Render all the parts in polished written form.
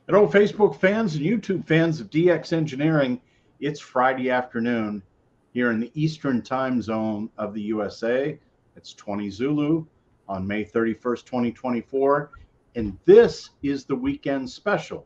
Hello, Facebook fans and YouTube fans of DX Engineering. It's Friday afternoon here in the Eastern time zone of the USA. It's 20 Zulu on May 31st, 2024. And this is the weekend special.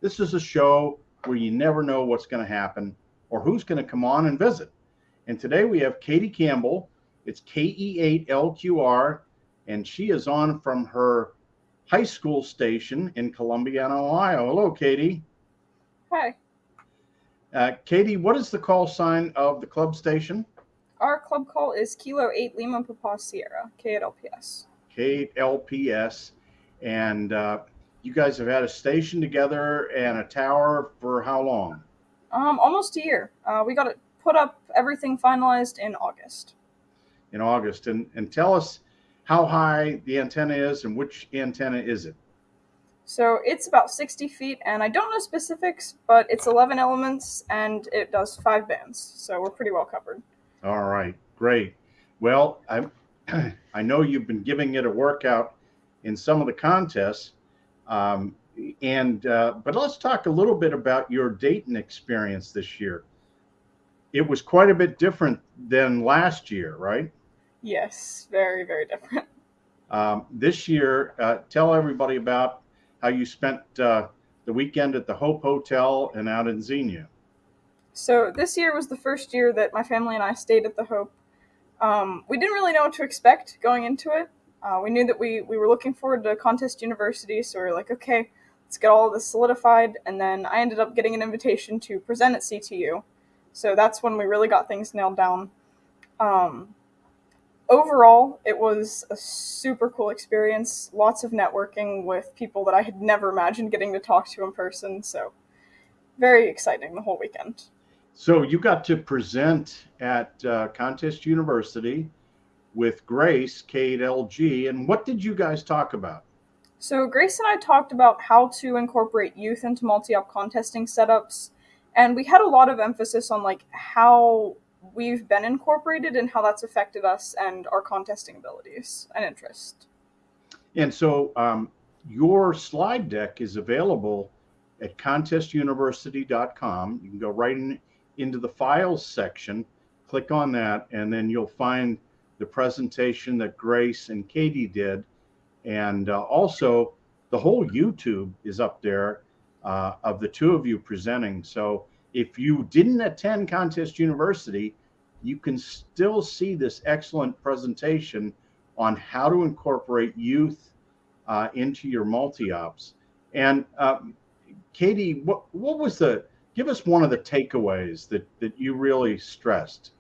This is a show where you never know what's going to happen or who's going to come on and visit. And today we have Katie Campbell. It's KE8LQR, and she is on from her high school station in Columbiana, Ohio. Hello, Katie. Hi. Katie, what is the call sign of the club station? Our club call is Kilo 8 Lima Papa Sierra, K8LPS. K8LPS. And you guys have had a station together and a tower for how long? Almost a year. We got it put up, everything finalized in August. In August. And tell us how high the antenna is and which antenna is it? So it's about 60 feet, and I don't know specifics, but it's 11 elements, and it does 5 bands, so we're pretty well covered. All right, great. Well, I know you've been giving it a workout in some of the contests, but let's talk a little bit about your Dayton experience this year. It was quite a bit different than last year, right? Yes, very, very different. This year, tell everybody about how you spent the weekend at the Hope Hotel and out in Xenia. So this year was the first year that my family and I stayed at the Hope. We didn't really know what to expect going into it. We knew that we were looking forward to Contest University, so we were like, okay, let's get all of this solidified. And then I ended up getting an invitation to present at CTU. So that's when we really got things nailed down. Overall, it was a super cool experience. Lots of networking with people that I had never imagined getting to talk to in person. So very exciting the whole weekend. So you got to present at Contest University with Grace, K8LG, and what did you guys talk about? So Grace and I talked about how to incorporate youth into multi-op contesting setups, and we had a lot of emphasis on like how we've been incorporated and how that's affected us and our contesting abilities and interest. And so your slide deck is available at contestuniversity.com. You can go right into the files section, click on that, and then you'll find the presentation that Grace and Katie did. And also, the whole YouTube is up there of the two of you presenting. So if you didn't attend Contest University, you can still see this excellent presentation on how to incorporate youth into your multi-ops. And Katie, give us one of the takeaways that you really stressed.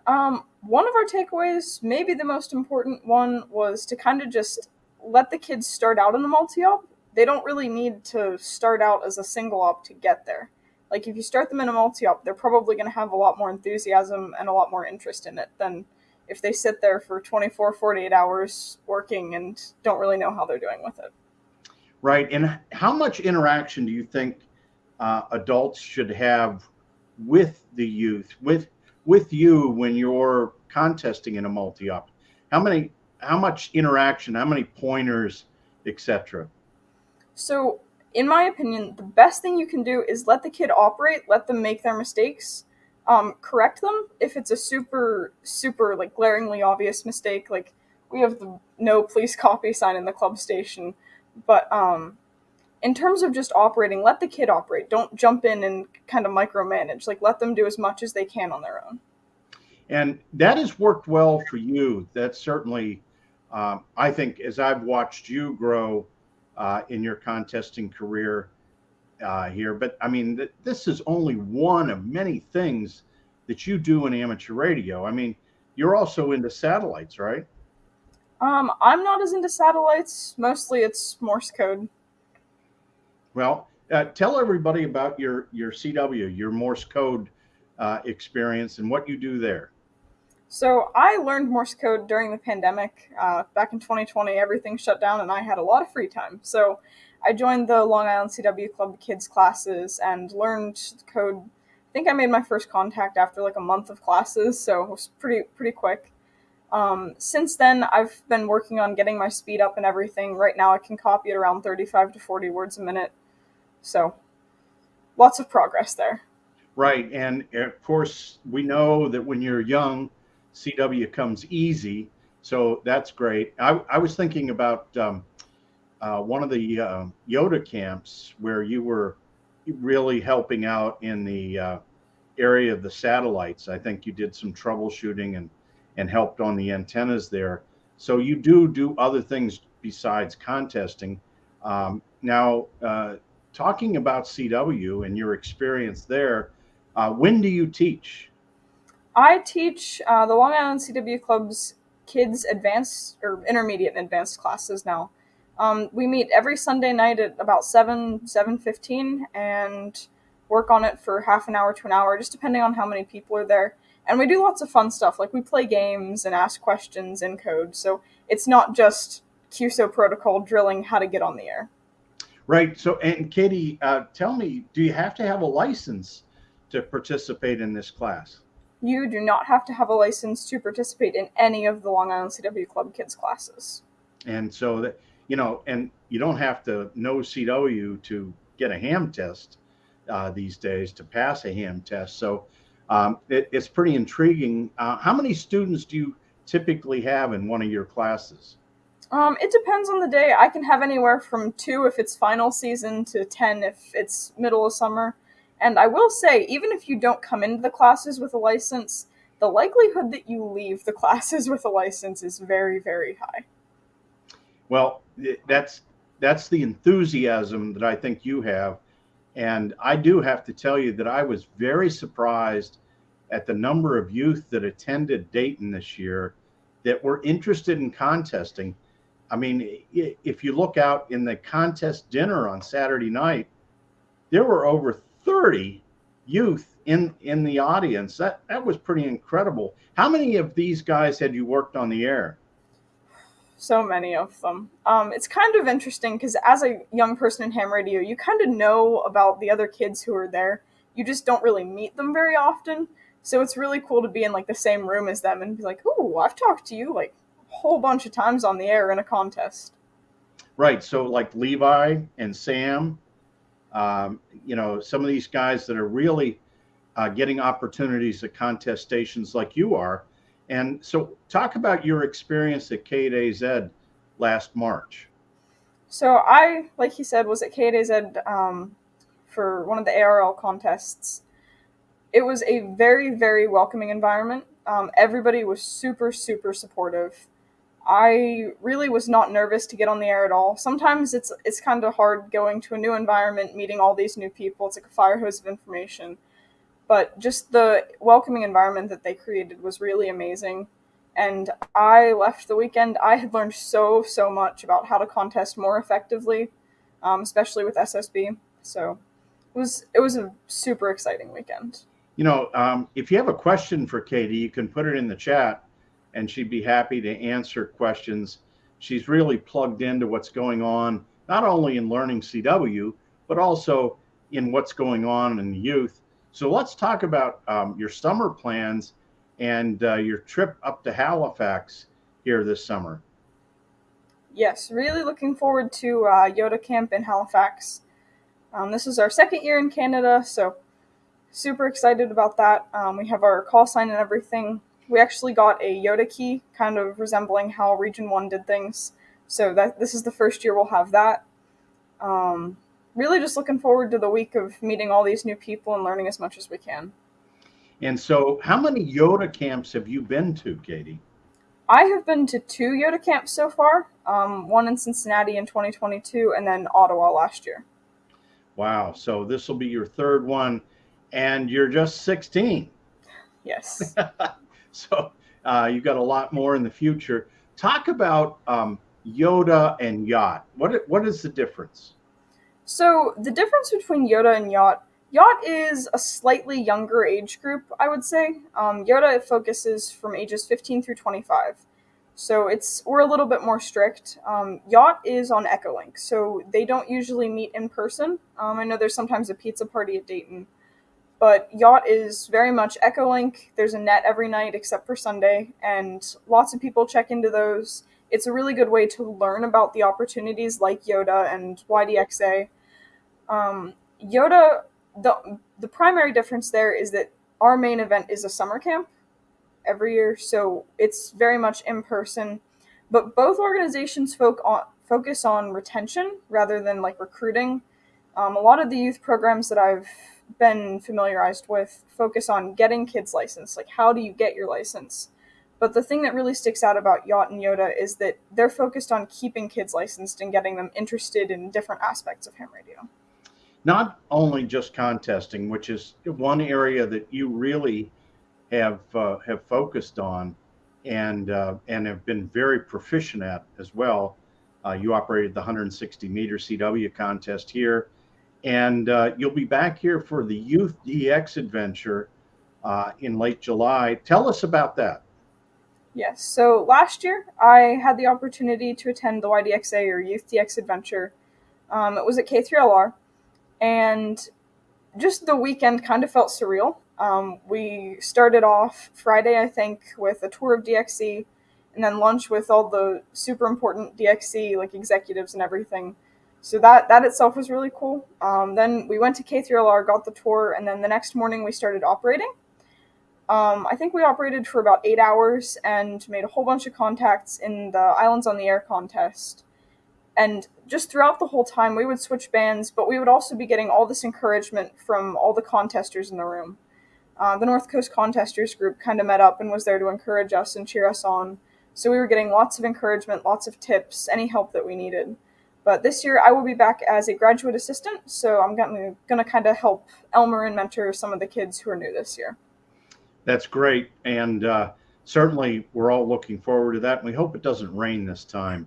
One of our takeaways, maybe the most important one, was to kind of just let the kids start out in a multi-op. They don't really need to start out as a single op to get there. Like, if you start them in a multi-op, they're probably going to have a lot more enthusiasm and a lot more interest in it than if they sit there for 24, 48 hours working and don't really know how they're doing with it. Right. And how much interaction do you think adults should have with the youth, with you when you're contesting in a multi-op? How much interaction, how many pointers, etc.? So, in my opinion, the best thing you can do is let the kid operate, let them make their mistakes, correct them if it's a super, super, like, glaringly obvious mistake. Like, we have the no please copy sign in the club station. But in terms of just operating, let the kid operate. Don't jump in and kind of micromanage. Like, let them do as much as they can on their own. And that has worked well for you. That's certainly, I think, as I've watched you grow in your contesting career here. But I mean, this is only one of many things that you do in amateur radio. I mean, you're also into satellites, right? I'm not as into satellites. Mostly it's Morse code. Well, tell everybody about your CW, your Morse code experience, and what you do there. So I learned Morse code during the pandemic. Back in 2020, everything shut down and I had a lot of free time. So I joined the Long Island CW Club Kids classes and learned code. I think I made my first contact after like a month of classes, so it was pretty quick. Since then, I've been working on getting my speed up and everything. Right now, I can copy at around 35 to 40 words a minute. So lots of progress there. Right. And of course, we know that when you're young, CW comes easy. So that's great. I was thinking about one of the Yoda camps where you were really helping out in the area of the satellites. I think you did some troubleshooting and helped on the antennas there. So you do other things besides contesting. Now, talking about CW and your experience there, when do you teach? I teach the Long Island CW Club's kids advanced or intermediate and advanced classes now. We meet every Sunday night at about 7:15 and work on it for half an hour to an hour, just depending on how many people are there. And we do lots of fun stuff, like we play games and ask questions in code. So it's not just QSO protocol drilling how to get on the air. Right. So, and Katie, tell me, do you have to have a license to participate in this class? You do not have to have a license to participate in any of the Long Island CW Club kids classes. And so that, and you don't have to know CW to get a ham test these days to pass a ham test. So it's pretty intriguing. How many students do you typically have in one of your classes? It depends on the day. I can have anywhere from 2 if it's final season to 10 if it's middle of summer. And I will say, even if you don't come into the classes with a license, the likelihood that you leave the classes with a license is very, very high. Well, that's the enthusiasm that I think you have. And I do have to tell you that I was very surprised at the number of youth that attended Dayton this year that were interested in contesting. I mean, if you look out in the contest dinner on Saturday night, there were over 30 youth in the audience. That was pretty incredible. How many of these guys had you worked on the air? So many of them. It's kind of interesting because as a young person in ham radio, you kind of know about the other kids who are there. You just don't really meet them very often. So it's really cool to be in like the same room as them and be like, "Ooh, I've talked to you like a whole bunch of times on the air in a contest." Right. So like Levi and Sam, some of these guys that are really getting opportunities at contest stations like you are. And so talk about your experience at K8AZ last March. So I, like he said, was at K8AZ for one of the ARL contests. It was a very, very welcoming environment. Everybody was super, super supportive. I really was not nervous to get on the air at all. Sometimes it's kind of hard going to a new environment, meeting all these new people. It's like a fire hose of information. But just the welcoming environment that they created was really amazing. And I left the weekend. I had learned so much about how to contest more effectively, especially with SSB. So it was a super exciting weekend. If you have a question for Katie, you can put it in the chat and she'd be happy to answer questions. She's really plugged into what's going on, not only in learning CW, but also in what's going on in the youth. So let's talk about your summer plans and your trip up to Halifax here this summer. Yes, really looking forward to Yoda Camp in Halifax. This is our second year in Canada, so super excited about that. We have our call sign and everything. We actually got a Yoda key, kind of resembling how Region 1 did things. So this is the first year we'll have that. Really just looking forward to the week of meeting all these new people and learning as much as we can. And so how many Yoda camps have you been to, Katie? I have been to 2 Yoda camps so far, one in Cincinnati in 2022 and then Ottawa last year. Wow. So this will be your third one and you're just 16. Yes. So you've got a lot more in the future. Talk about Yoda and Yacht. What is the difference? So the difference between Yoda and Yacht is a slightly younger age group, I would say. Yoda focuses from ages 15 through 25. So we're a little bit more strict. Yacht is on Echolink, so they don't usually meet in person. I know there's sometimes a pizza party at Dayton, but Yacht is very much Echolink. There's a net every night except for Sunday, and lots of people check into those. It's a really good way to learn about the opportunities like Yoda and YDXA. Yoda, the primary difference there is that our main event is a summer camp every year, so it's very much in person. But both organizations focus on retention rather than like recruiting. A lot of the youth programs that I've been familiarized with focus on getting kids licensed. Like, how do you get your license? But the thing that really sticks out about Yacht and Yoda is that they're focused on keeping kids licensed and getting them interested in different aspects of ham radio. Not only just contesting, which is one area that you really have focused on and have been very proficient at as well. You operated the 160 meter CW contest here, and you'll be back here for the Youth DX Adventure in late July. Tell us about that. Yes, so last year I had the opportunity to attend the YDXA or Youth DX Adventure. It was at K3LR, and just the weekend kind of felt surreal. We started off Friday, I think, with a tour of DXC, and then lunch with all the super important DXC like executives and everything. So that itself was really cool. Then we went to K3LR, got the tour, and then the next morning we started operating. I think we operated for about 8 hours and made a whole bunch of contacts in the Islands on the Air contest. And just throughout the whole time, we would switch bands, but we would also be getting all this encouragement from all the contesters in the room. The North Coast Contesters group kind of met up and was there to encourage us and cheer us on. So we were getting lots of encouragement, lots of tips, any help that we needed. But this year, I will be back as a graduate assistant, so I'm going to kind of help Elmer and mentor some of the kids who are new this year. That's great, and certainly we're all looking forward to that. And we hope it doesn't rain this time,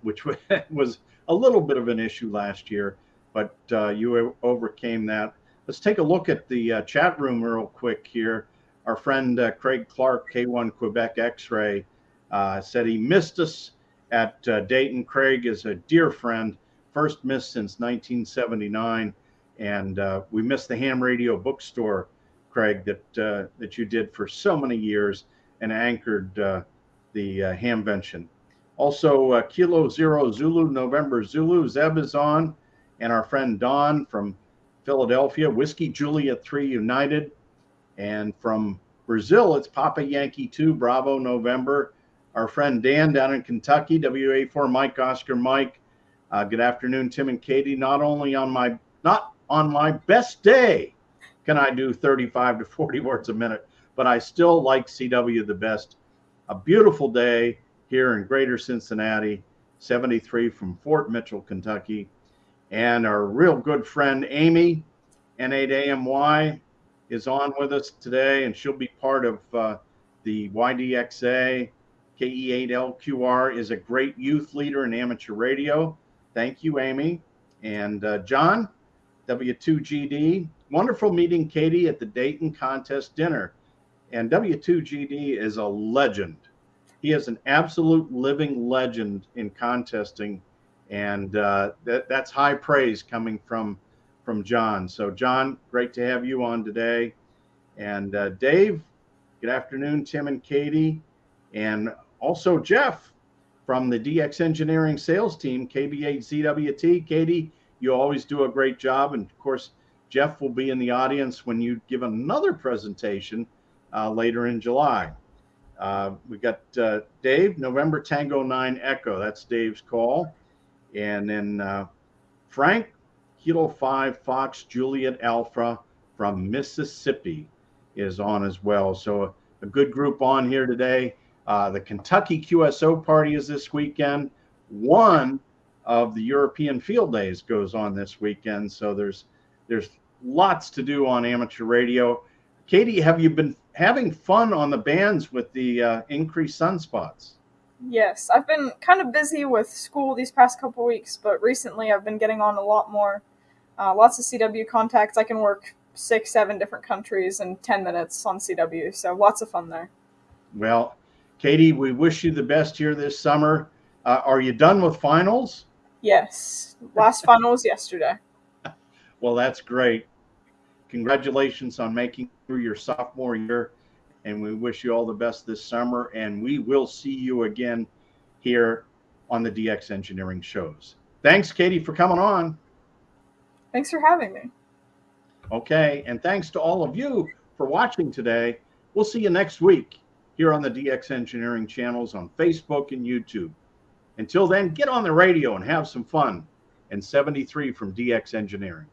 which was a little bit of an issue last year, but you overcame that. Let's take a look at the chat room real quick here. Our friend Craig Clark, K1 Quebec X-Ray, said he missed us at Dayton. Craig is a dear friend, first missed since 1979, and we missed the Ham Radio Bookstore, Craig, that you did for so many years and anchored the Hamvention. Also, Kilo Zero Zulu, November Zulu, Zeb is on, and our friend Don from Philadelphia, Whiskey Juliet 3 United, and from Brazil, it's Papa Yankee 2, Bravo November. Our friend Dan down in Kentucky, WA4 Mike Oscar Mike. Good afternoon, Tim and Katie. Not on my best day can I do 35 to 40 words a minute, but I still like CW the best. A beautiful day here in Greater Cincinnati, 73 from Fort Mitchell, Kentucky. And our real good friend Amy, N8AMY, is on with us today, and she'll be part of the YDXA. KE8LQR is a great youth leader in amateur radio. Thank you, Amy. And John, W2GD. Wonderful meeting Katie at the Dayton contest dinner. And W2GD is a legend. He is an absolute living legend in contesting. And that's high praise coming from John. So, John, great to have you on today. And Dave, good afternoon, Tim and Katie. And also Jeff from the DX Engineering sales team, KB8ZWT. Katie, you always do a great job. And, of course, Jeff will be in the audience when you give another presentation later in July. We got Dave, November Tango 9 Echo. That's Dave's call. And then Frank, Kilo 5 Fox Juliet Alpha from Mississippi is on as well. So a good group on here today. The Kentucky QSO party is this weekend. One of the European Field Days goes on this weekend. So there's lots to do on amateur radio. Katie, have you been having fun on the bands with the increased sunspots? Yes, I've been kind of busy with school these past couple weeks, but recently I've been getting on a lot more. Lots of CW contacts. I can work 6-7 different countries in 10 minutes on CW, so lots of fun there. Well, Katie, we wish you the best here this summer. Are you done with finals? Yes, last final was yesterday. Well, that's great. Congratulations on making through your sophomore year, and we wish you all the best this summer, and we will see you again here on the DX Engineering shows. Thanks, Katie, for coming on. Thanks for having me. Okay, and thanks to all of you for watching today. We'll see you next week here on the DX Engineering channels on Facebook and YouTube. Until then, get on the radio and have some fun. And 73 from DX Engineering.